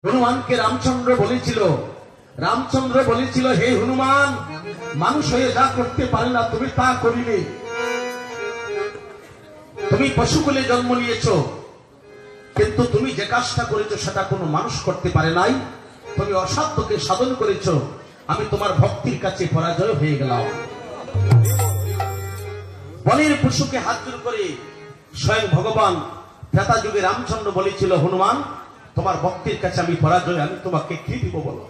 হনুমানকে রামচন্দ্র বলেছিল হে হনুমান, মানুষ হয়ে যা করতে পারে না তুমি তা করিলে। তুমি পশুকুলে জন্ম নিয়েছো, কিন্তু তুমি যে কাজটা করেছো সেটা কোনো মানুষ করতে পারে নাই। তুমি অসাধ্যকে সাধন করেছো, আমি তোমার ভক্তির কাছে পরাজয় হয়ে গেলাম। বনের পশুকে হাত জোর করে স্বয়ং ভগবান ত্রেতা যুগে রামচন্দ্র বলেছিল হনুমান, তোমার ভক্তির কাছে আমি পরাজয়, আমি তোমাকে কি দিব বলো।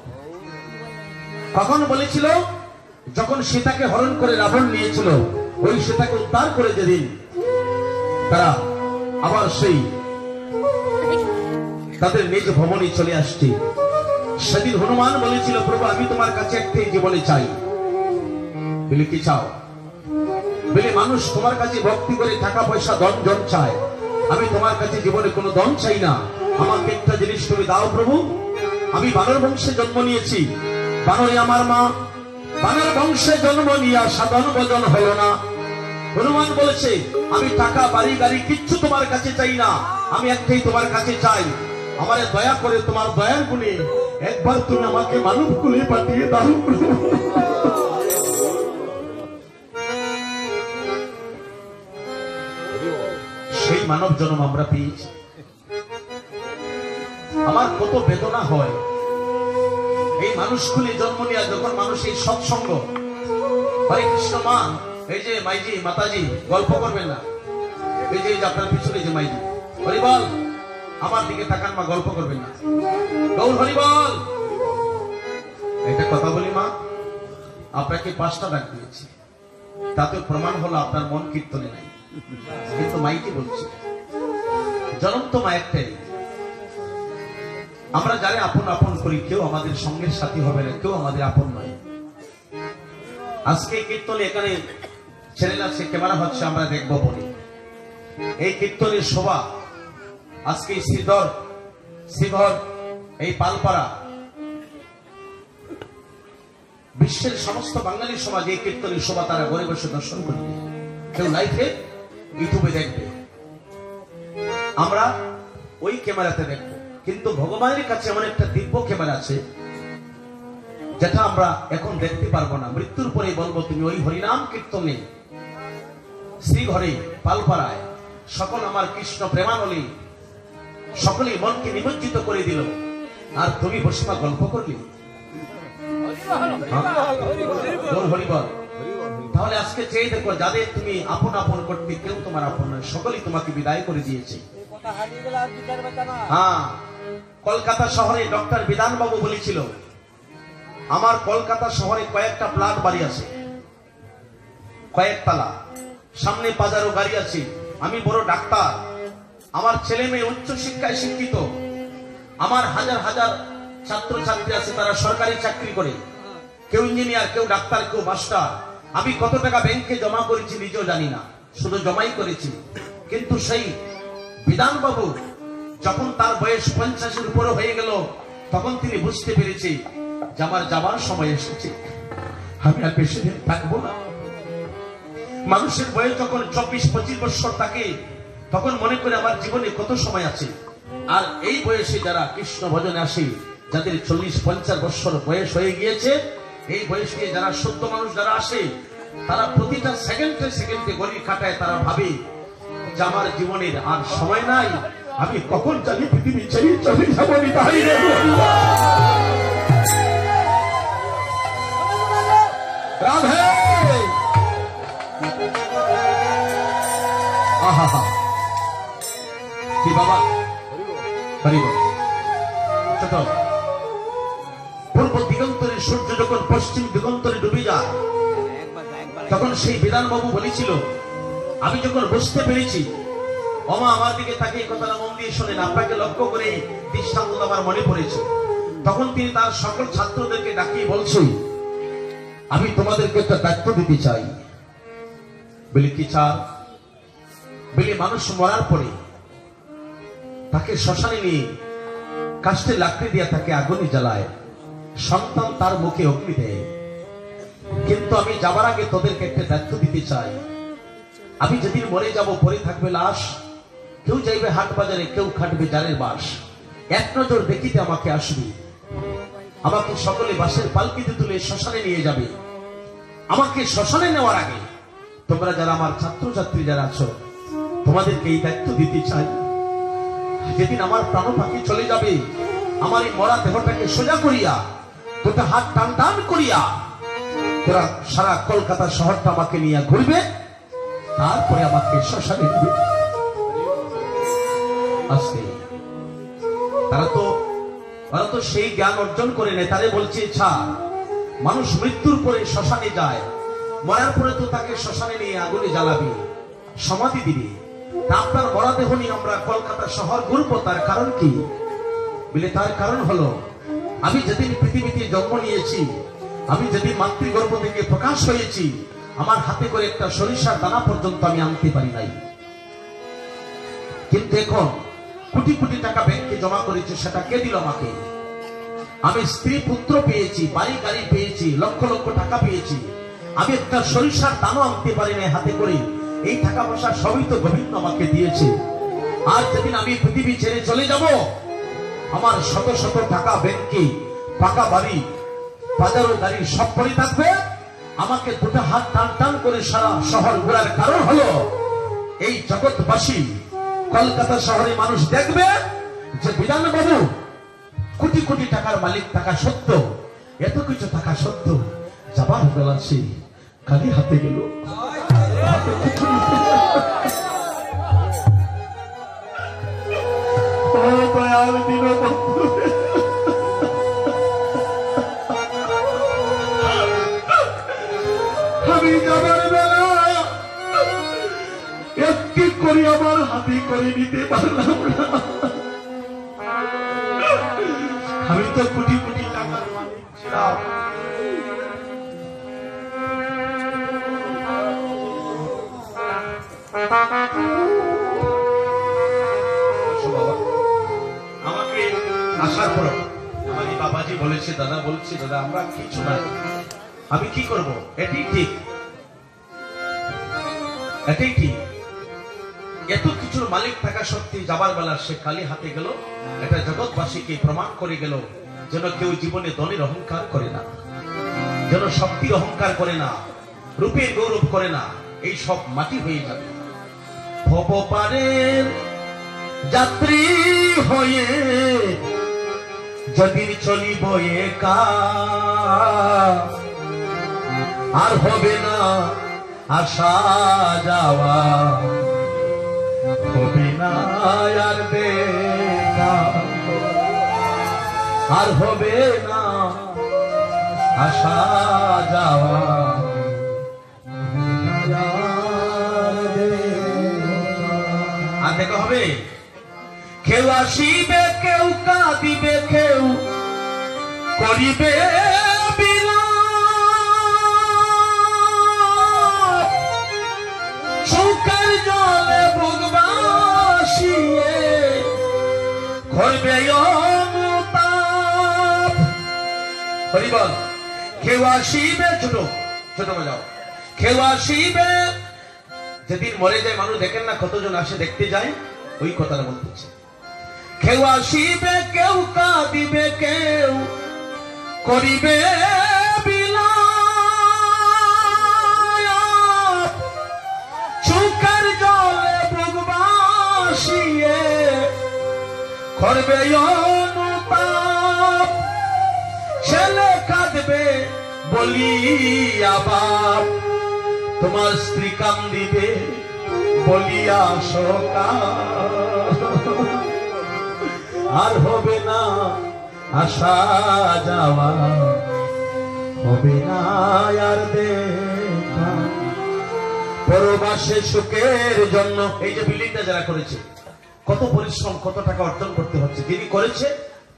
কখন বলেছিল? যখন সীতাকে হরণ করে রাবণ নিয়েছিল, ওই সীতাকে উদ্ধার করে যেদিন তারা আবার সেই তাদের নিজ ভবনে চলে আসছে, সেদিন হনুমান বলেছিল প্রভু আমি তোমার কাছে একটাই জীবনে চাই। বলে কি চাও? বলে মানুষ তোমার কাছে ভক্তি করে টাকা পয়সা ধন জন চায়, আমি তোমার কাছে জীবনে কোনো ধন চাই না, আমাকে একটা জিনিস তুমি দাও প্রভু। আমি বানর বংশে জন্ম নিয়েছি, বানরে আমার মা, বানর বংশে জন্ম নিয়ে সাধন ভজন হলো না। হনুমান বলেছে আমি টাকা বাড়ি গাড়ি কিচ্ছু তোমার কাছে চাই না, আমি একটাই তোমার কাছে চাই, আমারে দয়া করে তোমার দয়ার গুণে একবার তুমি আমাকে মানব কুলে পাঠিয়ে দাও। সেই মানব জন্ম আমরা পেয়েছি। আমার কত বেদনা হয় এই মানুষগুলি জন্ম নিয়ে, যখন মানুষ এই সৎসঙ্গ। হরে কৃষ্ণ মা, এই যে মাইজি মাতাজি গল্প করবেন না, এই যে আপনার পিছনে যে মাইজি, হরিবল আমার দিকে তাকান মা, গল্প করবেন না, গৌর হরিবল। এটা কথা বলি মা, আপনাকে 5টা ডাক দিয়েছি, তাতে প্রমাণ হলো আপনার মন কীর্তনে নাই, কিন্তু মাইকে বলছি জনম তো মা একটাই। আমরা যারা আপন আপন করি, কেউ আমাদের সঙ্গের সাথী হবে না, কেউ আমাদের আপন নয়। আজকে কীর্তনে এখানে ছেলেরা সে ক্যামেরা হচ্ছে, আমরা দেখবো বলি এই কীর্তনের শোভা আজকে শ্রীধর এই পালপাড়া বিশ্বের সমস্ত বাঙালি সমাজ এই কীর্তনের শোভা তারা ঘরে বসে দর্শন করবে, কেউ লাইভে ইউটিউবে দেখবে, আমরা ওই ক্যামেরাতে দেখবো। কিন্তু ভগবানের কাছে এমন একটা দিব্য ক্যামেরা আছে যেটা আমরা এখন দেখতে পারবো না, মৃত্যুর পরে বলবো তুমি ওই হরিনাম কীর্তনে শ্রী ঘরে পালপাড়ায় সকল আমার কৃষ্ণ প্রেমানলী সকলেই মনকে নিমজ্জিত করে দিল, আর তুমি বসিমা গল্প করলি। হরিবল। তাহলে আজকে চেয়ে দেখো, যাদের তুমি আপন আপন করতে কেউ তোমার আপন নয়, সকলেই তোমাকে বিদায় করে দিয়েছে। হ্যাঁ, কলকাতা শহরে ডক্টর বিধান বাবু বলেছিল আমার কলকাতা শহরে কয়েকটা প্লাট বাড়ি আছে, কয়েকতলা, সামনে বাজারও গাড়ি আছে, আমি বড় ডাক্তার, আমার ছেলে মেয়ে উচ্চ শিক্ষায় শিক্ষিত, আমার হাজার হাজার ছাত্র ছাত্রী আছে, তারা সরকারি চাকরি করে, কেউ ইঞ্জিনিয়ার, কেউ ডাক্তার, কেউ মাস্টার। আমি কত টাকা ব্যাংকে জমা করেছি নিজেও জানি না, শুধু জমাই করেছি। কিন্তু সেই বিধান বাবু যখন তার বয়স 50-এর উপরে হয়ে গেল, তখন তিনি বুঝতে পেরেছি যে আমার যাবার সময় এসেছে, আমি আর বেশি দিন থাকবো না। মানুষের বয়স যখন 24-25 বছর থাকে, তখন মনে করে আমার জীবনে কত সময় আছে। আর এই বয়সে যারা কৃষ্ণ ভজনে আসে, যাদের 40-50 বছর বয়স হয়ে গিয়েছে, এই বয়সে যারা সদ্য মানুষ যারা আসে, তারা প্রতিটা সেকেন্ডে সেকেন্ডে গড়ি কাটায়, তারা ভাবে যে আমার জীবনের আর সময় নাই, আমি কখন জানি পৃথিবী ছেড়ে চলে যাবো। রাধে কি বাবা, পূর্ব দিগন্তরে সূর্য যখন পশ্চিম দিগন্তরে ডুবে যায়, তখন সেই বিধান বাবু বলেছিল আমি যখন বুঝতে পেরেছি, ওমা আমার দিকে তাকে কথাটা মন দিয়ে শোনেন, আপনাকে লক্ষ্য করে দৃষ্টান্ত আমার মনে পড়েছে। তখন তিনি তার সকল ছাত্রদেরকে ডাকিয়ে বলছেন আমি তোমাদেরকে একটা দায়িত্ব দিতে চাই। বলে কি চান? বলে মানুষ মরার পরে তাকে শ্মশানে নিয়ে কাষ্ঠে লাকড়ি দিয়ে তাকে আগুনে জ্বালায়, সন্তান তার মুখে অগ্নি দেয়, কিন্তু আমি যাবার আগে তোদেরকে একটা দায়িত্ব দিতে চাই। আমি যেদিন মরে যাব, পরে থাকবে লাশ, কেউ যাইবে হাট বাজারে, কেউ খাটবে জারের বাস, এক নজর দেখিতে আমাকে আসবে, আমাকে সকলে বাসের পালকিতে তুলে শ্মশানে নিয়ে যাবে। আমাকে শ্মশানে নেওয়ার আগে তোমরা যারা আমার ছাত্রছাত্রী যারা আছো, তোমাদেরকে এই দায়িত্ব দিতে চাই, যেদিন আমার প্রাণ পাখি চলে যাবে, আমার এই মরা দেহটাকে সোজা করিয়া দুটো হাত টান টান করিয়া তোরা সারা কলকাতা শহরটা আমাকে নিয়ে ঘুরবে, তারপরে আমাকে শ্মশানে নেবে। আজকে তারা তো সেই জ্ঞান অর্জন করে নেয়। তারে বলছে মানুষ মৃত্যুর পরে শ্মশানে যায়, মরার পরে তো তাকে শ্মশানে নিয়ে আগুনে জ্বালাবে, সমাধি দিবে। আপনার মরা দেহ নিয়ে আমরা কলকাতা শহর ঘুরবো, তার কারণ কি? বলে তার কারণ হলো, আমি যেদিন পৃথিবীতে জন্ম নিয়েছি, আমি যেদিন মাতৃগর্ভ থেকে প্রকাশ হয়েছি, আমার হাতে করে একটা সরিষার দানা পর্যন্ত আমি আনতে পারি নাই। কিন্তু এখন কোটি কোটি টাকা ব্যাংকে জমা করেছে, সেটা কে দিল আমাকে? আমি স্ত্রী পুত্র পেয়েছি, বাড়ি গাড়ি পেয়েছি, লক্ষ লক্ষ টাকা পেয়েছি, আমি একটা সরিষার দানা আনতে পারি নাই হাতে করে। এই টাকা পয়সা সবই তো গোবিন্দ আমাকে দিয়েছে। আর যেদিন আমি পৃথিবী ছেড়ে চলে যাব, আমার শত শত টাকা ব্যাংকে, পাকা বাড়ি, বাজারও গাড়ি সব পড়ে থাকবে। আমাকে দুটো হাত টান টান করে সারা শহর ঘোরার কারণ হলো, এই জগৎবাসী কলকাতা শহরে মানুষ দেখবে যে বিধান বাবু কোটি কোটি টাকার মালিক থাকা সত্ত্বেও, এত কিছু থাকা সত্ত্বেও যাবার বেলা সে খালি হাতে গেল। আমি যাবার বেলা একটি করে আমার হাতে করে নিতে পারলাম না। আমি তো কোটি কোটি টাকার মালিক ছিলাম। আমাকে আসার পর আমার এই বাবাজি বলেছে, দাদা বলছে, দাদা আমরা কিছু নাই, আমি কি করব? এটাই ঠিক, এটাই ঠিক। এত কিছুর মালিক থাকা সত্ত্বেও যাবার বেলা সে খালি হাতে গেল। এটা জগৎবাসীকে প্রমাণ করে গেল যেন কেউ জীবনে ধনের অহংকার করে না, যেন শক্তির অহংকার করে না, রূপের গৌরব করে না। এই সব মাটি হয়ে যাবে। ভবপারের যাত্রী হয়ে যদি চলিব একা, আর হবে না আসা যাওয়া, হবে না আর দেখা, আর হবে না আসা যাওয়া। আর দেখা হবে, কেউ আসিবে, কেউ কাঁদিবে, কেউ করিবে চৌকার জলে বুকবাসিয়ে করবে অনুতাপ। হরিবল। কেউ আসিবে, ছোট ছোট বাজাও, কেউ আসিবে। যেদিন মরে যায় মানুষ দেখেন না কতজন আসে দেখতে যায়, ওই কথাটা বলতেছে। কেউ আসিবে, কেউ কাঁদিবে, কেউ করিবে বিলাপ, চৌকার জলে বুকবাসিয়ে করবে অনুতাপ। ছেলে কাঁদবে বলিয়া বাপ, তোমার স্ত্রী কান্দিবে বলিয়া শোকা, আর হবে না আসা যাওয়া, হবে না আর দেখা। পরবাসে সুখের জন্য এই যে বিল্ডিংটা যারা করেছে, কত পরিশ্রম, কত টাকা অর্জন করতে হচ্ছে। যিনি করেছে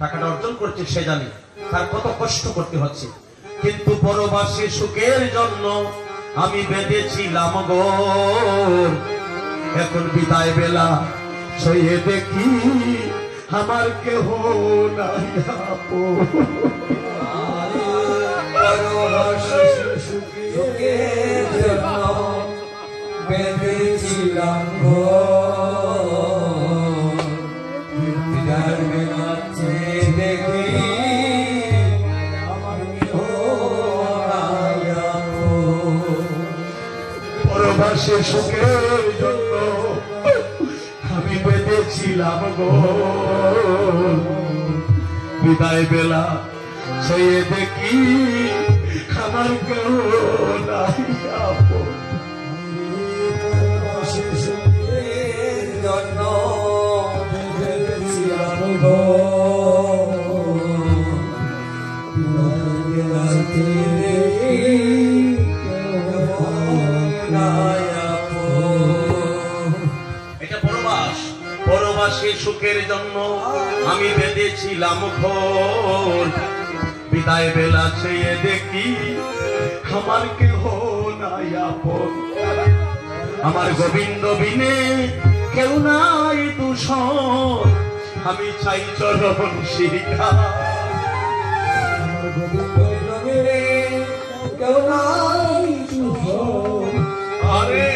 টাকাটা অর্জন করছে সে জানে তার কত কষ্ট করতে হচ্ছে। কিন্তু পরবাসে সুখের জন্য আমি বেঁধেছিলাম গোর, এখন বিদায় বেলা সয়ে দেখি আমার কেহ নাই আপন। সুখের জন্য বেঁধেছিলাম গোর, বিদায় বেলা ভালোবাসে সুখের জন্য আমি বেঁধেছিলাম গো বিদায় বেলা চেয়ে দেখি আমার কেউ নাই আপন। শিশুদের জন্য বেঁধেছিলাম গো এটা পরবাস, পরবাসে সুখের জন্য আমি বেঁধেছিলাম ঘোর বিদায় বেলা চেয়ে দেখি আমার কেহ নাই আপন। আমার গোবিন্দ বিনে কেউ নাই দূষণ আমি চাই চরণ শিখা। কেউ নাই আরে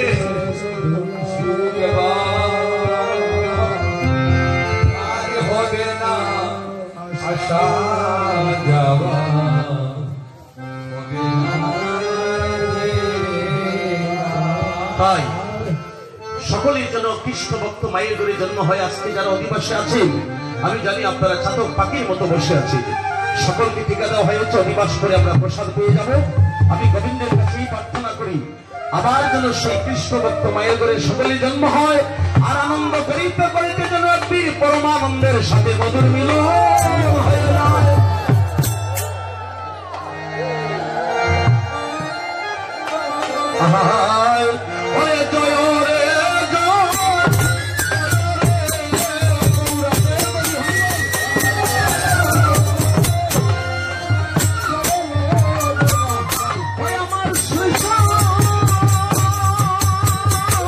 আর হবে না আশা যাওয়া তাই সকলের জন্য কৃষ্ণ ভক্ত মায়ের গড়ে জন্ম হয় আজকে যারা অধিবাসী আছেন, আমি জানি আপনারা চাতক পাখির মতো বসে আছেন। সকলকে টিকা দেওয়া হয়েছে, অধিবাস করে আমরা প্রসাদ পেয়ে যাব। আমি গোবিন্দের কাছেই প্রার্থনা করি আবার যেন সেই কৃষ্ণ ভক্ত মায়ের গড়ে সকলের জন্ম হয়, আর আনন্দ করিতে করিতে যেন একটি পরমানন্দের সাথে মধুর মিলন হয়ে যায়। আহায়, ওরে জয় রে জয়, ওরে আমার শ্রীকৃষ্ণ, ও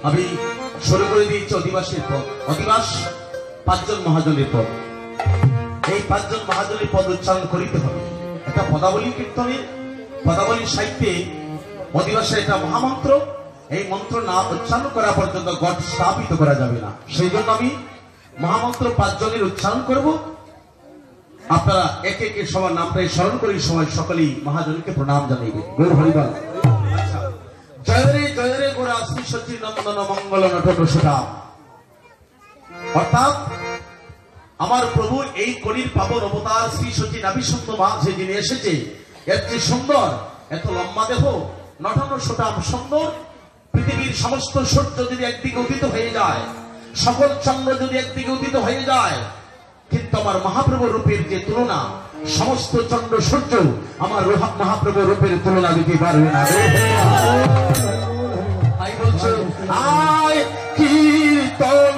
আমি শুরু করে দিয়েছি অধিবাসীর পদ। অধিবাস 5 জন মহাজনের পদ। এই 5 জন মহাজনের পদ উচ্চারণ করিতে হবে। এটা পদাবলী কীর্তনে, পদাবলী সাহিত্যে অধিবাসের এটা মহামন্ত্র। এই মন্ত্র না উচ্চারণ করা পর্যন্ত গট স্থাপিত করা যাবে না। সেই জন্য আমি মহামন্ত্র 5 জনের উচ্চারণ করব। আপনারা একে একে সবার নামটাই স্মরণ করি, সময় সকলেই মহাজনকে প্রণাম জানাইবে। গৌর হরিবল। জয় রে গোরা শ্রী সচি নন্দন মঙ্গল নটন সুধা। অর্থাৎ আমার প্রভু এই কলির পাবন অবতার শ্রী সচি নাভিসুন্দ মাঝে যিনি এসেছে, এর যে সুন্দর, এত লম্বা দেহ, নটন সুঠাম সুন্দর। পৃথিবীর সমস্ত সূর্য যদি একদিকে উদিত হয়ে যায়, সকল চন্দ্র যদি একদিকে উদিত হয়ে যায়, কিন্তু আমার মহাপ্রভু রূপের যে তুলনা, সমস্ত চন্দ্র সূর্য আমার মহাপ্রভু রূপের তুলনা দিতে পারবে না। তাই বলছে আয় কীর্তন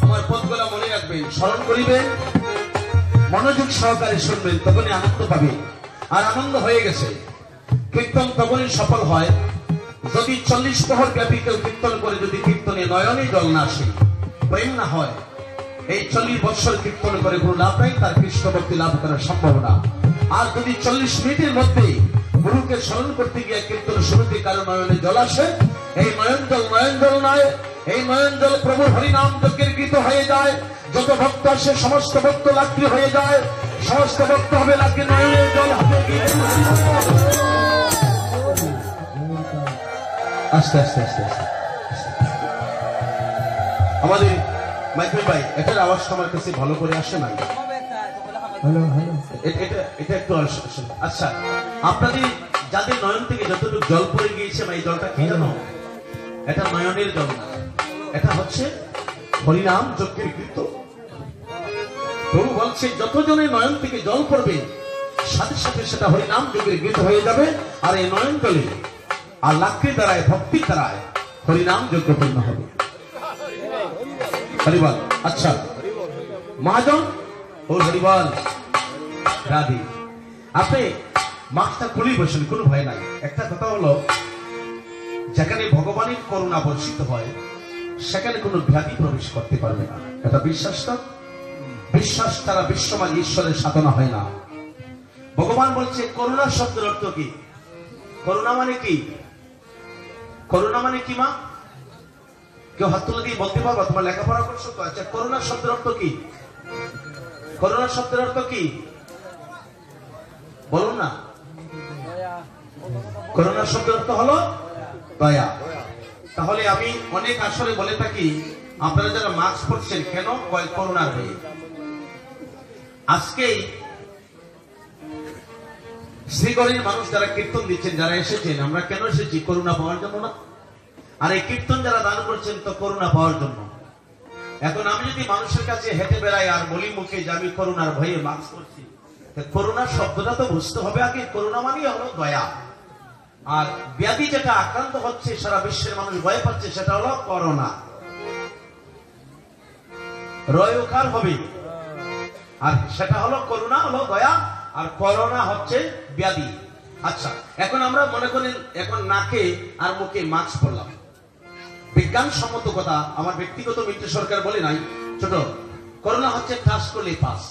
আমার পদগুলা মনে রাখবেন, স্মরণ করিবেন, মনোযোগ সহকারে শুনবেন, তখনই আনন্দ পাবে। আর আনন্দ হয়ে গেছে। কীর্তন তখনই সফল হয় যদি 40 প্রহর ব্যাপী কেউ কীর্তন করে, যদি কীর্তনে নয়নে জল না আসে, প্রেম না হয়, এই 40 বৎসর কীর্তন করে কোনো লাভ নাই, তার কৃষ্ণ ভক্তি লাভ করা সম্ভব না। আর যদি 40 মিনিটের মধ্যে গুরুকে স্মরণ করতে গিয়ে কীর্তন শুরুতে কারো নয়নে জল আসে, এই নয়ন জল নয়, এই নয়ন জল প্রভুর হরিনাম যজ্ঞের কৃত হয়ে যায়। যত ভক্ত আসে সমস্ত ভক্ত লাকড়ি হয়ে যায়, সমস্ত ভক্ত হবে লাকড়ি, নয়নের জল হবে। আস্তে আস্তে আস্তে আস্তে আমাদের মাইকেল ভাই, এটার আওয়াজটা আমার কাছে ভালো করে আসে না। এটা একটু আসে। আচ্ছা, আপনাদের যাদের নয়ন থেকে যতটুকু জল পড়ে গিয়েছে, এই জলটা কি জানো? এটা নয়নের জল না, এটা হচ্ছে হরিনাম যজ্ঞের কৃত। প্রভু বলছে যতজনের নয়ন থেকে জল পড়বে, সাথে সাথে সেটা হরিনাম যজ্ঞের কৃত হয়ে যাবে। আর এই নয়ন জলে আর লাকড়ি দ্বারায়, ভক্তি দ্বারায় হরিনাম যজ্ঞ পূর্ণ হবে। হরিবল। আচ্ছা মহাজন ও হরিবল রাধি, আপনি মাস্কটা খুলেই বসেন, কোনো ভয় নাই। একটা কথা হলো, যেখানে ভগবানের করুণা বর্ষিত হয় সেখানে কোনো ব্যাধি প্রবেশ করতে পারবে না। এটা বিশ্বাসটা, বিশ্বাস ছাড়া বিশ্বমান ঈশ্বরের সাধনা হয় না। ভগবান বলছে করুণা শব্দের অর্থ কি? করুণা মানে কি? করুণা মানে কি মা? কেউ হাত তুলে দিয়ে বলতে পারবা? তোমার লেখাপড়া করছো তো? আচ্ছা, করুণা শব্দের অর্থ কি? করুণা শব্দের অর্থ কি বলুন না? করুণা শব্দের অর্থ হলো দয়া। তাহলে আমি অনেক আসরে বলে থাকি, আপনারা যারা মাস্ক পরছেন কেন? করুণার হয়ে। আজকেই শ্রীগড়ের মানুষ যারা কীর্তন দিচ্ছেন, যারা এসেছেন, আমরা কেন এসেছি? করুণা পাওয়ার জন্য না? আর এই কীর্তন যারা দান করছেন তো করুণা পাওয়ার জন্য। এখন আমি যদি মানুষের কাছে হেঁটে বেড়াই আর বলি মুখে যে আমি করুণার ভয়ে মাস্ক করছি, করুণা শব্দটা তো বুঝতে হবে আগে। করুণা মানে হলো দয়া। আর ব্যাধি যেটা আক্রান্ত হচ্ছে, সারা বিশ্বের মানুষ ভয় পাচ্ছে, সেটা হলো করোনা। রয়কার হবে, আর সেটা হলো করুণা, হলো দয়া, আর করোনা হচ্ছে ব্যাধি। আচ্ছা, এখন আমরা মনে করি এখন নাকে আর মুখে মাস্ক পরলাম, বিজ্ঞানসম্মত কথা, আমার ব্যক্তিগত মিত্র সরকার বলে নাই, ছোট করোনা হচ্ছে টাচ করলেই পাস।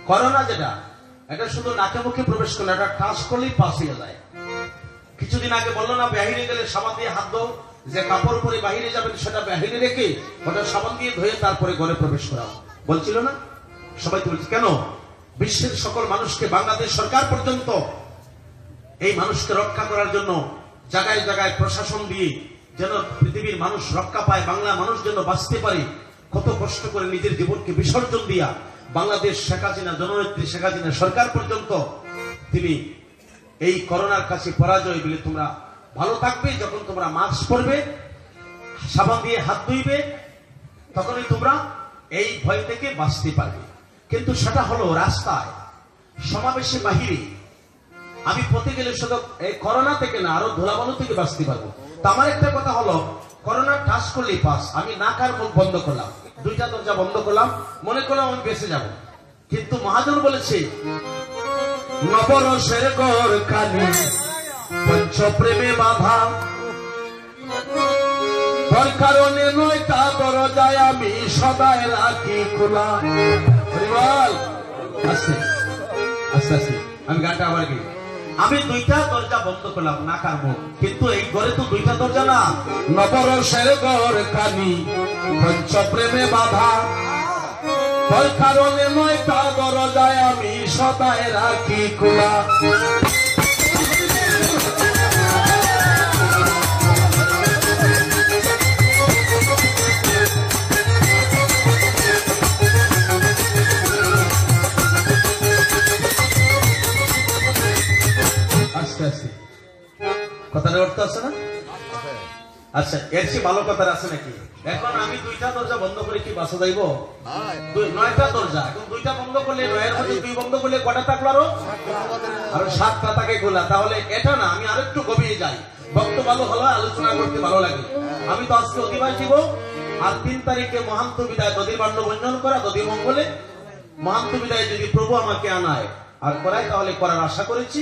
করোনা যেটা, এটা শুধু নাকে মুখে প্রবেশ করলে, এটা টাচ করলেই পাস হয়ে যায়। কিছুদিন আগে বললো না, বাহিরে গেলে সাবান দিয়ে হাত দাও, যে কাপড় পরে বাহিরে যাবেন সেটা বাহিরে রেখে ওটা সাবান দিয়ে ধুয়ে তারপরে ঘরে প্রবেশ করা বলছিল না? সবাই তো বলছে। কেন? বিশ্বের সকল মানুষকে, বাংলাদেশ সরকার পর্যন্ত এই মানুষকে রক্ষা করার জন্য জায়গায় জায়গায় প্রশাসন দিয়ে যেন পৃথিবীর মানুষ রক্ষা পায়, বাংলা মানুষ যেন বাঁচতে পারে, কত কষ্ট করে নিজের জীবনকে বিসর্জন দিয়া বাংলাদেশ শেখ হাসিনা, জননেত্রী শেখ হাসিনা সরকার পর্যন্ত তিনি এই করোনার কাছে পরাজয় বলে, তোমরা ভালো থাকবে যখন তোমরা মাস্ক পরবে, সাবান দিয়ে হাত ধুইবে, তখনই তোমরা এই ভয় থেকে বাঁচতে পারবে। কিন্তু সেটা হলো রাস্তায়, সমাবেশে, বাহিরে। আমি পথে গেলে শুধু এই করোনা থেকে না, আরো ধুলাবালু থেকে বাঁচতে পারবো। তো আমার একটা কথা হলো, করোনা টাচ করলেই পাস। আমি নাক আর মুখ বন্ধ করলাম, দুইটা দরজা বন্ধ করলাম, মনে করলাম আমি বেঁচে যাব। কিন্তু মহাজন বলেছে, নবরসের ঘর খালি পঞ্চ প্রেমে বাধা, তোর কারণে নয়টা দরজায় আমি সদাই রাখি খোলা। আস্তে আস্তে আস্তে আমি গানটা আবার গেই। আমি দুইটা দরজা বন্ধ করলাম, নাক আর মুখ। কিন্তু এই ঘরে তো দুইটা দরজা না, নবরসের ঘর খালি পঞ্চ প্রেমে বাধা, তোর কারণে নয়টা দরজায় আমি সদাই রাখি খোলা। কথাটা অর্থ আছে না? আচ্ছা, এর চেয়ে ভালো কথা আছে নাকি? এখন আমি দুইটা দরজা বন্ধ করে কি বাসা যাইব? নয়টা দরজা, এখন দুইটা বন্ধ করলে, নয়ের মধ্যে দুই বন্ধ করলে কটা থাকলো? আরো 7টা থাকে খোলা। তাহলে এটা না, আমি আরেকটু গভীরে যাই। ভক্ত ভালো হলো, আলোচনা করতে ভালো লাগে। আমি তো আজকে অতিবাস দিব, আর 3 তারিখে মহান্ত বিদায়, দধির বাণ্য বঞ্জন করা, দধি মঙ্গলে মহান্ত বিদায় যদি প্রভু আমাকে আনায় আর করায়, তাহলে করার আশা করেছি।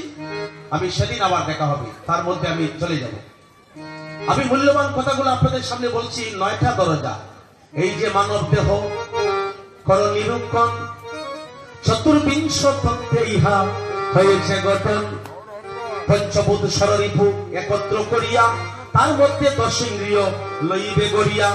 আমি সেদিন আবার দেখা হবে, তার মধ্যে আমি চলে যাব। আমি মূল্যবান কথাগুলো আপনাদের সামনে বলছি। 9টা দরজা, এই যে মানব দেহ কর নিরূপণ, চতুর্বিংশ তত্ত্বে ইহা হয়েছে গঠন, পঞ্চভূত ষড়রিপু একত্র করিয়া, তার মধ্যে 10 ইন্দ্রিয় লইবে গড়িয়া,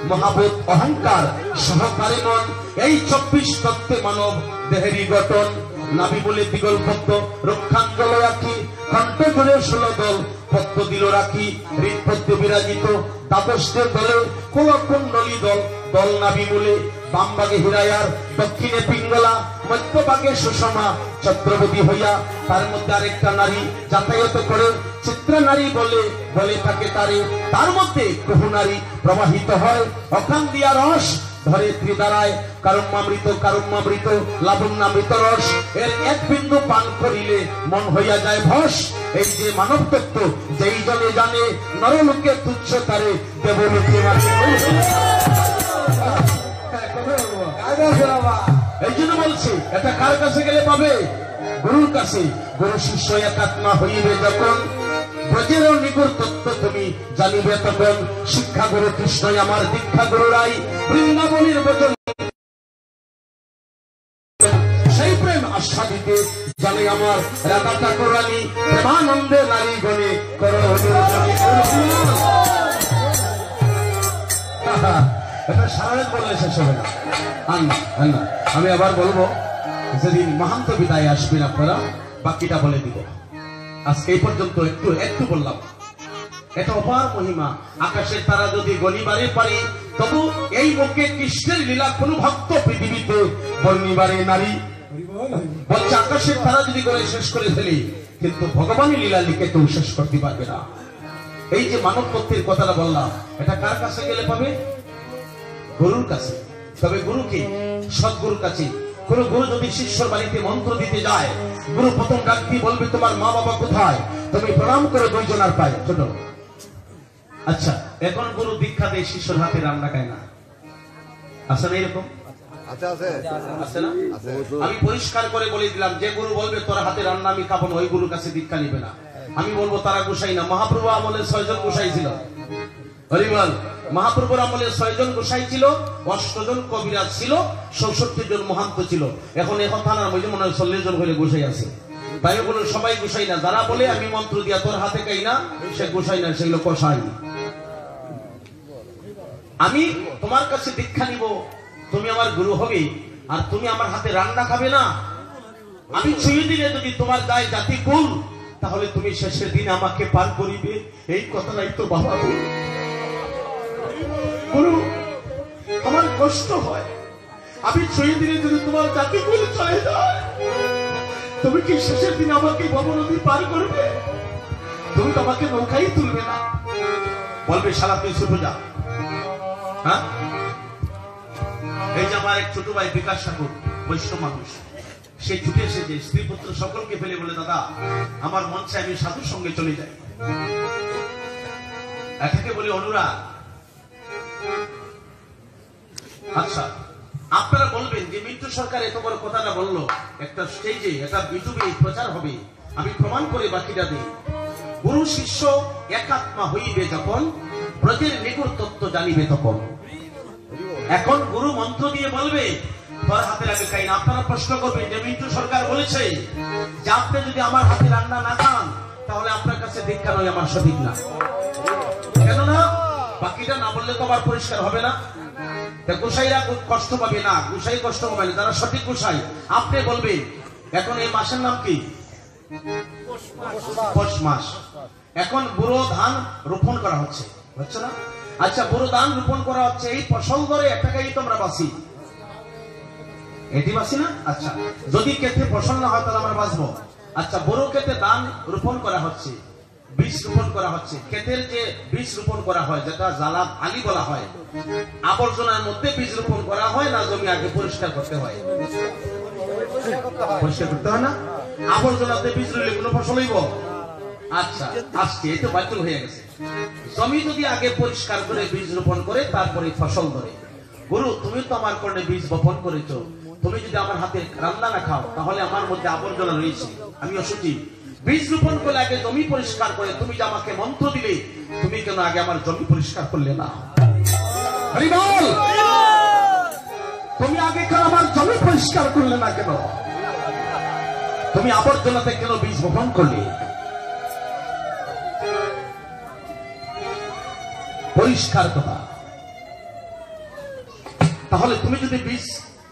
মহাভূত অহংকার সহকারে মন, এই 24 তত্ত্বে মানব দেহেরই গঠন। নাভি বলে দিগল পদ্ম রক্ষাঞ্জল রাখি, কণ্ঠ ধরে 16 দল পদ্ম দিল রাখি, হৃদপদ্ম বিরাজিত দ্বাদশের দলে কুলকুণ্ডলী দল, দল নাভি মূলে, বাম ভাগে হিরায়ার, দক্ষিণে পিঙ্গলা, মধ্যভাগে সুষমা চক্রবর্তী হইয়া, তার মধ্যে আরেকটা নারী যাতায়াত করে, চিত্রা নারী বলে বলে থাকে তারে, তার মধ্যে বহু নারী প্রবাহিত হয়, অখান দিয়া রস ধরে ত্রিদারায়, কারুম্যামৃত লাবণ্যামৃত রস, এর এক বিন্দু পান করিলে মন হইয়া যায় ভস। এই যে মানব তত্ত্ব যেই জনে জানে, নরলোকে তুচ্ছ তারে, দেবলোকে এই জন্য বলছি, এটা কার কাছে গেলে পাবে? গুরুর কাছে। গুরু শিষ্য একাত্মা হইবে যখন, ব্রজের নিগুর তত্ত্ব তুমি জানিবে তখন। শিক্ষা গুরু কৃষ্ণই আমার, দীক্ষা গুরু রাই, বৃন্দাবনের বচন সেই প্রেম আস্বাদিতে জানে আমার রাধা ঠাকুরানী, প্রেমানন্দে নারী গণে করো। এটা সারা বললে শেষ হবে না। আমি আবার বলবো, যেদিন মহান্ত বিদায় আসবেন আপনারা, বাকিটা বলে দিব। আজকে এই পর্যন্ত একটু বললাম। এটা অপার মহিমা। আকাশের তারা যদি গলিবারে পারি, তবু এই মুখে কৃষ্ণের লীলা কোন ভক্ত পৃথিবীতে বর্ণিবারে নারী। বলছে আকাশের তারা যদি গলে শেষ করে ফেলি, কিন্তু ভগবানের লীলা লিখে কেউ শেষ করতে পারবে না। এই যে মানব তত্ত্বের কথাটা বললাম, এটা কার কাছে গেলে পাবে? গুরুর কাছে। তবে গুরু কি? সৎগুরুর কাছে। কোন গুরু যদি শিষ্যর বাড়িতে মন্ত্র দিতে যায়, গুরু প্রথম ডাকতে বলবে, তোমার মা বাবা কোথায়? তুমি প্রণাম করো 2 জনার পায়ে, ছোট। আচ্ছা, এখন গুরু দীক্ষা দেয়, শিষ্যর হাতে রান্না খায় না, আছে না এরকম? আছে না? আমি পরিষ্কার করে বলে দিলাম, যে গুরু বলবে তোর হাতে রান্না আমি খাবো না, ওই গুরুর কাছে দীক্ষা নিবে না। আমি বলবো তারা গোসাই না। মহাপ্রভু আমলে 6 জন গোসাই ছিল। হরিবল। মহাপ্রভুর আমলে 6 জন গোসাই ছিল, 8 জন কবিরাজ ছিল, 64 জন মহান্ত ছিল। এখন থানার মধ্যে মনে হয় 40 জন হলে গোসাই আছে। তাই বলে সবাই গোসাই না। যারা বলে আমি মন্ত্র দিয়া তোর হাতে খাই না, সে গোসাই না, সেগুলো কষাই। আমি তোমার কাছে দীক্ষা নিব, তুমি আমার গুরু হবে, আর তুমি আমার হাতে রান্না খাবে না। আমি ছুঁয়ে দিলে যদি তোমার গায়ে জাতি কুল, তাহলে তুমি শেষের দিন আমাকে পার করিবে। এই কথাটাই তো বাবা বল। গুরু, আমার কষ্ট হয়, আমি ছুঁয়ে দিলে যদি তোমার জাতি কুল চলে যায়, তুমি কি শেষের দিন আমাকে ভবনদী পার করবে? তুমি তো আমাকে নৌকাই তুলবে না, বলবে শালা তুই ছুটে যা। হ্যাঁ, এই যে আমার এক ছোট ভাই বিকাশ ঠাকুর, বৈষ্ণব মানুষ, সে ছুটে এসেছে, স্ত্রী পুত্র সকলকে ফেলে বলে, দাদা আমার মন চাই আমি সাধুর সঙ্গে চলে যাই। এটাকে বলি অনুরাগ। আচ্ছা, আপনারা বলবেন যে মিন্টু সরকার এত বড় কথাটা বললো, একটা স্টেজে একটা ইউটিউবে প্রচার হবে, আমি প্রমাণ করে বাকিটা দিই। গুরু শিষ্য একাত্মা হইবে যখন, ব্রজের নিগুড় তত্ত্ব জানিবে তখন। এখন গুরু মন্ত্র দিয়ে বলবে তোর হাতের আগে খাই না। আপনারা প্রশ্ন করবেন যে মিন্টু সরকার বলেছে যে আপনি যদি আমার হাতে রান্না না খান তাহলে আপনার কাছে দীক্ষা নয়, আমার সঠিক না। কেননা বাকিটা না বললে তো আবার পরিষ্কার হবে না। গোসাইরা কষ্ট পাবে না, গোসাই কষ্ট পাবে না, যারা সঠিক গোসাই। আপনি বলবেন এখন এই মাসের নাম কি? পৌষ মাস। এখন বুড়ো ধান রোপণ করা হচ্ছে, বুঝছো না? আচ্ছা, বুড়ো ধান রোপণ করা হচ্ছে, এই ফসল ধরে একটাকেই তোমরা বাসি, এটি বাসি না? আচ্ছা, যদি ক্ষেত্রে ফসল না হয় তাহলে আমরা বাঁচবো। আচ্ছা, বুড়ো ক্ষেতে ধান রোপণ করা হচ্ছে, বীজ রোপণ করা হচ্ছে। ক্ষেতের যে বীজ রোপণ করা হয়, যেটা জ্বালা আলি বলা হয়, আবর্জনার মধ্যে বীজ রোপণ করা হয় না জমি আগে পরিষ্কার করতে হয়? পরিষ্কার করতে হয় না? আবর্জনাতে বীজ রইলে কোনো ফসল হইব? আচ্ছা, আজকে এই তো বাতিল হয়ে গেছে। জমি যদি আগে পরিষ্কার করে বীজ রোপণ করে তারপরে ফসল ধরে। গুরু তুমি তো আমার কর্ণে বীজ বপন করেছো, তুমি যদি আমার হাতে রান্না না খাও তাহলে আমার মধ্যে আবর্জনা রয়েছে, আমি অসুচি। বীজ রোপণ করলে আগে জমি পরিষ্কার করে, তুমি যে আমাকে মন্ত্র দিলে, তুমি কেন আগে আমার জমি পরিষ্কার করলে না? হরি বল। তুমি আগে কেন আমার জমি পরিষ্কার করলে না? কেন তুমি আবর্জনাতে কেন বীজ বপন করলে? পরিষ্কার কথা। তাহলে তুমি যদি বীজ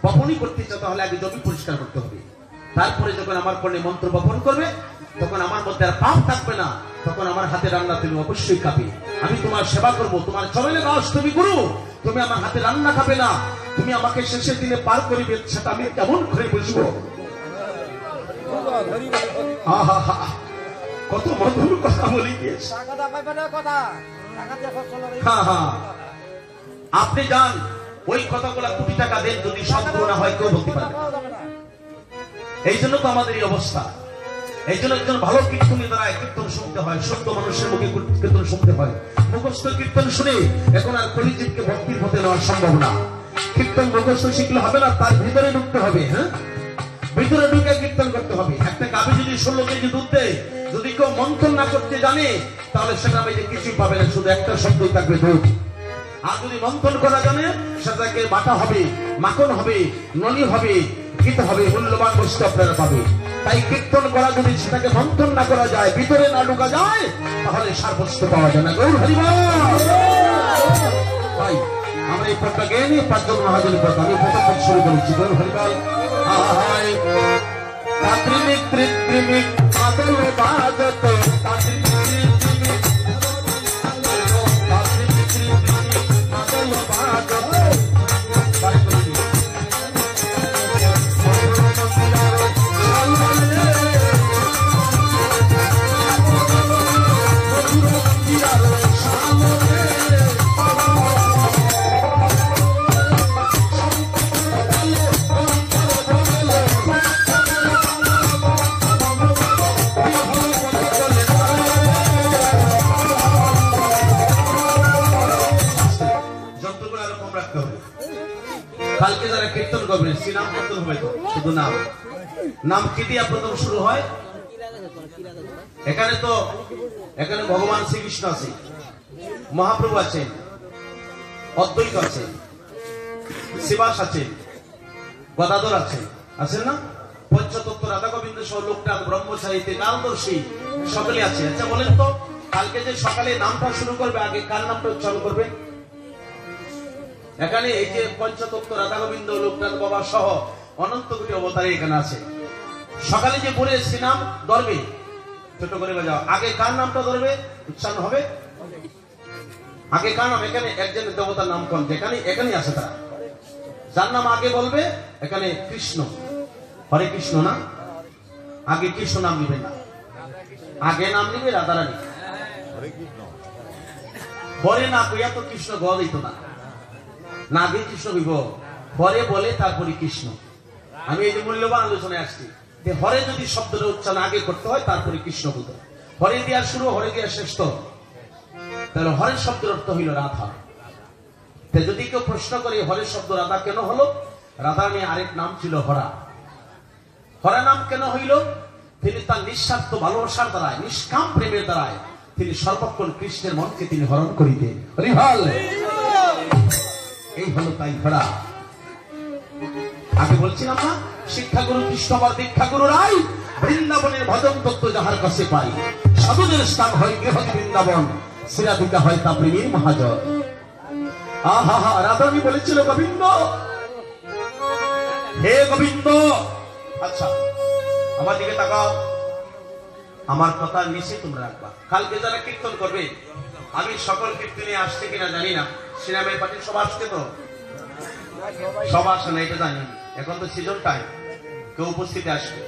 বপনই করতে চাও তাহলে আগে জমি পরিষ্কার করতে হবে, তারপরে যখন আমার কর্ণে মন্ত্র বপন করবে তখন আমার মধ্যে আর পাপ থাকবে না, তখন আমার হাতে রান্না তুমি অবশ্যই খাবে। আমি তোমার সেবা করব, তোমার চরণে দাস তুমি গুরু, তুমি আমার হাতে রান্না খাবে না, তুমি আমাকে শেষের দিনে পার করিবে, সেটা আমি কেমন করে বুঝবো? কত মধুর কথা বলি গিয়েছে। আপনি যান ওই কথাগুলা কোটি টাকা দেন, যদি সম্পূর্ণ না হয় কেউ বলতে পারবে। এই জন্য তো আমাদের এই অবস্থা। এই জন্য একজন ভালো কীর্তনী দ্বারা কীর্তন শুনতে হয়, শুদ্ধ মানুষের মুখে কীর্তন শুনতে হয়। মুখস্থ কীর্তন শুনে এখন আর কলিজীবকে ভক্তির পথে নেওয়া সম্ভব না। কীর্তন মুখস্থ শিখলে হবে না, তার ভিতরে ঢুকতে হবে। হ্যাঁ, ভিতরে ঢুকে কীর্তন করতে হবে। একটা গাভী যদি 16 কেজি দুধ দেয়, যদি কেউ মন্থন না করতে জানে তাহলে সেটা মেয়েদের কিছুই পাবে না, শুধু একটা শব্দই থাকবে, দুধ। আর যদি মন্থন করা জানে সেটাকে বাটা হবে, মাখন হবে, ননি হবে, গীত হবে, মূল্যবান বস্তু আপনারা পাবে। তাই কীর্তন করা যদি সেটাকে মন্থন না করা যায়, ভিতরে না ঢোকা যায়, তাহলে সার বস্তু পাওয়া যায় না। গৌর হরি বল। ভাই আমরা এই পথটা গিয়ে নিয়ে 5 জন মহাজনের পথ আমি প্রথম শুরু করেছি। গৌর হরি বল। তাত্রিমিক ত্রিত্রিমিক আদল বাদত, কালকে যারা কীর্তন করবে শ্রীনাম কীর্তন হবে, তো শুধু নাম, নাম কি দিয়া প্রথম শুরু হয়? এখানে তো এখানে ভগবান শ্রীকৃষ্ণ আছে, মহাপ্রভু আছেন, অদ্বৈত আছে, শিবাস আছে, গদাধর আছে, আছেন না? পঞ্চতত্ত্ব রাধা গোবিন্দ সহ লোকনাথ ব্রহ্মচারীতে কালদর্শী সকলে আছে। আচ্ছা বলেন তো, কালকে যে সকালে নামটা শুরু করবে আগে কার নামটা উচ্চারণ করবে? এখানে এই যে পঞ্চতত্ত্ব রাধা গোবিন্দ লোকনাথ বাবা সহ অনন্ত কোটি অবতারে এখানে আছে। সকালে যে বলে শ্রীনাম ধরবে, ছোট করে বাজাও, আগে কার নামটা ধরবে উচ্চারণ হবে? আগে কার নাম? এখানে একজন দেবতার নাম কোন? যেখানে এখানে আছে তারা, যার নাম আগে বলবে এখানে কৃষ্ণ, হরে কৃষ্ণ না, আগে কৃষ্ণ নাম নিবে না, আগে নাম নিবে রাধারানী। পরে না কইয়া তো কৃষ্ণ গদ হইতো না, না আগে কৃষ্ণ হইব, পরে বলে তারপরে কৃষ্ণ। আমি এই যে মূল্যবান আলোচনায় আসছি যে হরে যদি শব্দটা উচ্চারণ আগে করতে হয় তারপরে কৃষ্ণ বলতে হয়। হরে দিয়া শুরু, হরে দিয়া শেষ তো, তাহলে হরের শব্দের অর্থ হইল রাধা। যদি কেউ প্রশ্ন করে হরের শব্দ রাধা কেন হলো, রাধা নিয়ে আরেক নাম ছিল হরা। হরা নাম কেন হইল? তিনি তার নিঃস্বার্থ ভালোবাসার দ্বারায়, নিষ্কাম প্রেমের দ্বারায় তিনি সর্বক্ষণ কৃষ্ণের মনকে তিনি হরণ করিতে। এই হলো তাই হরা। আগে বলছিলাম না, শিক্ষাগুরু কৃষ্ণ আমার দীক্ষাগুরু রাই, বৃন্দাবনের ভজন তত্ত্ব যাহার কাছে পাই, সাধুদের স্থান হয় গৃহী বৃন্দাবন, শ্রীরাধিকা হয় তা প্রেমীর মহাজন। আহা হা, রাধারানী বলেছিল গোবিন্দ, হে গোবিন্দ। আচ্ছা আমার দিকে তাকাও, আমার কথা নিচে তোমরা রাখবা। কালকে যারা কীর্তন করবে, আমি সকল কীর্তনে আসছে কিনা জানি না, সিনেমার পার্টির সব আসছে তো, সব আসে না এটা জানি, এখন তো সিজন টাইম, কেউ উপস্থিতি আসবে।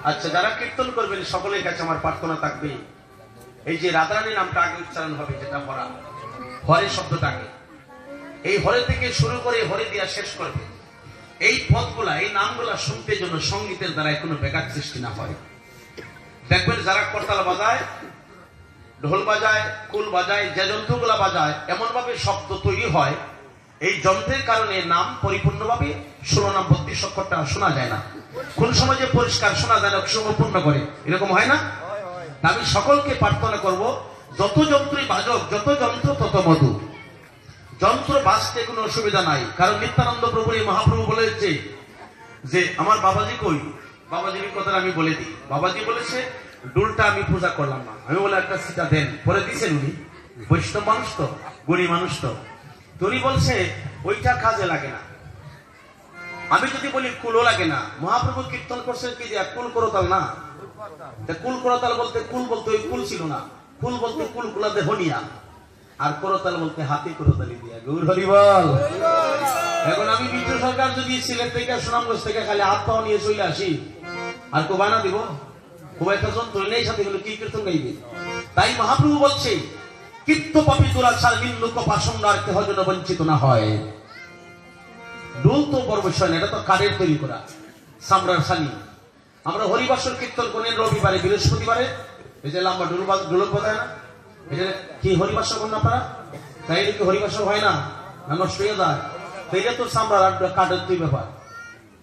আচ্ছা যারা কীর্তন করবেন সকলের কাছে আমার প্রার্থনা থাকবে, এই যে রাধারানী নামটা আগে উচ্চারণ হবে, যেটা হরা, হরে শব্দটাকে এই হরে থেকে শুরু করে হরে দিয়া শেষ করবে। এই পদগুলা, এই নামগুলা শুনতে জন্য সঙ্গীতের দ্বারা কোনো ব্যাঘাত সৃষ্টি না হয়। দেখবেন যারা করতাল বাজায়, ঢোল বাজায়, কুল বাজায়, যে যন্ত্রগুলা বাজায়, এমন ভাবে শব্দ তৈরি হয়, এই যন্ত্রের কারণে নাম পরিপূর্ণভাবে 16 নাম 32 অক্ষরটা শোনা যায় না। কোন সময় যে পরিষ্কার শোনা যায় না, সম্পূর্ণ করে, এরকম হয় না? আমি সকলকে প্রার্থনা করব, যত যন্ত্রই বাজক, যত যন্ত্র তত মধু। যন্ত্র বাজতে কোনো অসুবিধা নাই, কারণ নিত্যানন্দ প্রভু এই মহাপ্রভু বলেছে যে আমার বাবাজি কই, বাবাজির কথাটা আমি বলে দিই। বাবাজি বলেছে ডুলটা আমি পূজা করলাম না, আমি বলে একটা সিটা দেন, পরে দিচ্ছেন উনি, বৈষ্ণব মানুষ তো, গণী মানুষ তো, উনি বলছে ওইটা কাজে লাগে না। আমি যদি বলি কুলও লাগে না, মহাপ্রভু কীর্তন করছেন কি দিয়া, কুল করতাল না, কুল করতাল বলতে কুল বলতে ওই কুল ছিল না, কুল বলতে কুল কুলাতে হনিয়া, আর করতাল বলতে হাতি করতালি দিয়া। গৌর হরি বল। এখন আমি বিজু সরকার যদি সিলেট থেকে সুনামগঞ্জ থেকে খালি হাত পাওয়া নিয়ে চলে আসি, আর কো বানা দিব, খুব একটা যন্ত্র নেই সাথে, গেলে কি কীর্তন গাইবে? তাই মহাপ্রভু বলছে কীর্ত পাপি দুরাচার নিন্দুক পাষণ্ডার কেহ যেন বঞ্চিত না হয়। ডোল তো বড় বিষয় না, এটা তো কাঠের তৈরি করা, চামড়ার ছানি। আমরা হরিবাসর কীর্তন করেন রবিবারে, বৃহস্পতিবারে, এই যে লম্বা ঢোলক বাজায় না, এটা কি হরিবাসর করেন আপনারা? তাই কি হরিবাসর হয় না, নষ্ট হয়ে যায়? এটা তো চামড়ার কাঠের তৈরি ব্যাপার,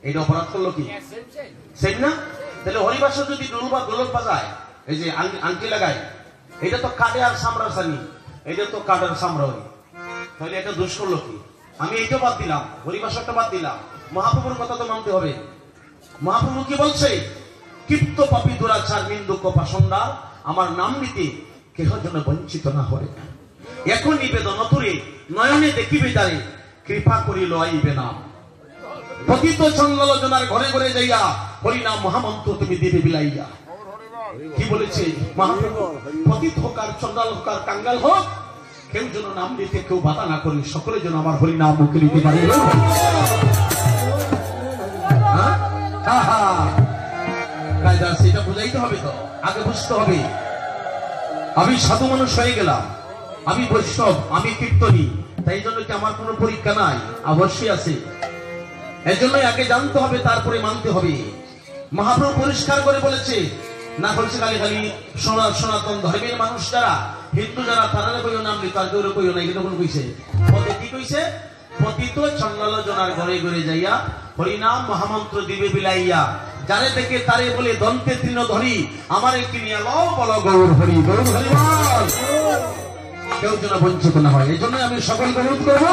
এটা অপরাধ করলো কি? সেম না? তাহলে হরিবাসর যদি ঢোলক বাজায়, এই যে আংটি লাগায়, এটা তো কাঠে আর চামড়ার ছানি, এটা তো কাঠের চামড়া, তাহলে এটা দোষ করলো কি? আমি এইটা বাদ দিলাম, হরিবাসরটা বাদ দিলাম, মহাপ্রভুর কথা তো মানতে হবে। মহাপ্রভু কি বলছে? কীর্ত পাপী দুরাচার নিন্দুক পাষণ্ডা, আমার নাম নিতে কেহ যেন বঞ্চিত না হয়। এখন নিবেদন অতুরে নয়নে দেখিবে যারে, কৃপা করিল আইবে নাম। পতিত চন্দ্রলোচনার ঘরে ঘরে যাইয়া হরিনাম মহামন্ত্র তুমি দিবে বিলাইয়া। কি বলেছে মহাপ্রভু? পতিত হোক আর চন্দ্রাল হোক আর কাঙ্গাল হোক, কেউ যেন নাম নিতে কেউ বাধা না করি, সকলে যেন আমার হরিনাম মুখে নিতে পারে। কায়দা সেটা বুঝাইতে হবে তো, আগে বুঝতে হবে। আমি সাধু মানুষ হয়ে গেলাম, আমি বৈষ্ণব, আমি কীর্তনী, তাই জন্য কি আমার কোনো পরীক্ষা নাই? অবশ্যই আছে। এর জন্যই আগে জানতে হবে, তারপরে মানতে হবে। মহাপ্রভু পরিষ্কার করে বলেছে, না বলছে খালি খালি সনাতন ধর্মের মানুষ যারা, হিন্দু যারা, তারা কইও নাম নিত, আর কেউ কইও না, এটা কোন কইছে? কি কইছে? পতিত চন্দ্রলোচনার ঘরে ঘরে যাইয়া হরিনাম মহামন্ত্র দিবে বিলাইয়া, যারে দেখে তারে বলে দন্তে তৃণ ধরি, আমার একটি নিয়ে লও বল গৌর হরি, গৌর হরি বল। কেউ যেন বঞ্চিত না হয়, এই জন্য আমি সকলকে অনুরোধ করবো,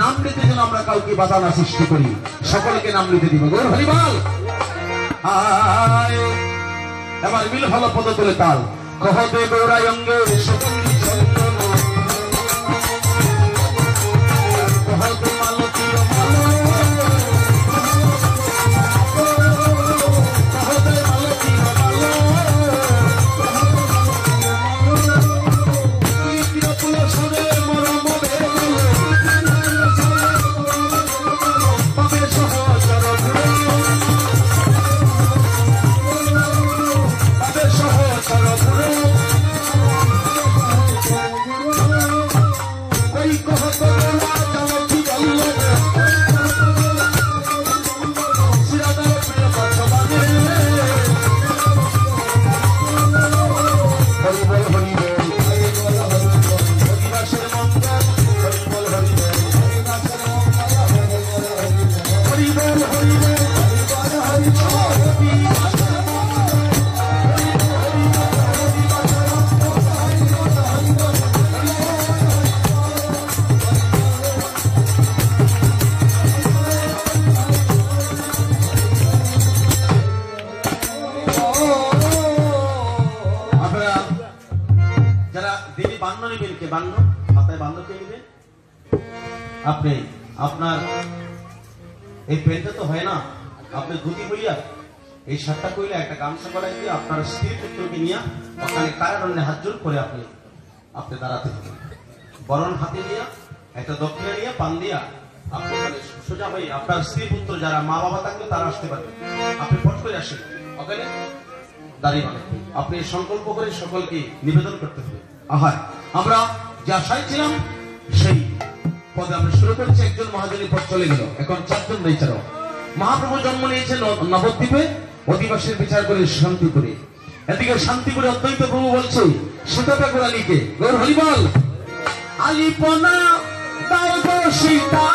নাম নিতে যেন আমরা কাউকে বাধা না সৃষ্টি করি, সকলকে নাম নিতে দিব। গৌর হরি বল। এবার মিল ভালো পদ তুলে তাল, কহতে গৌরায় অঙ্গে সকল নিবেন কে? বান্ধ মাথায় বান্ধ কে নিবে? আপনি আপনার এই পেনটা তো হয় না, আপনি ধুতি বইয়া এই শার্টটা কইলে একটা গামছা করাই দিয়ে আপনার স্ত্রী পুত্রকে নিয়ে ওখানে কারাদণ্ডে হাত জোর করে আপনি আপনি দাঁড়াতে হবে। বরণ হাতে নিয়ে একটা দক্ষিণা নিয়ে পান দিয়া আপনি ওখানে সোজা হয়ে আপনার স্ত্রী পুত্র যারা মা বাবা থাকবে তারা আসতে পারবে, আপনি পট করে আসেন ওখানে দাঁড়িয়ে মানে আপনি সংকল্প করে সকলকে নিবেদন করতে হবে। আহার আমরা যে আশায় ছিলাম সেই পদে আমরা শুরু করেছি। একজন মহাজনী পদ চলে গেল, এখন 4 জন বিচারক। মহাপ্রভু জন্ম নিয়েছেন নবদ্বীপে, অধিবাসীর বিচার করে শান্তিপুরে। এদিকে শান্তিপুরে অদ্বৈত প্রভু বলছে সীতা ঠাকুর আলীকে, গৌর হরিবল, আলিপনা দাও গো সীতা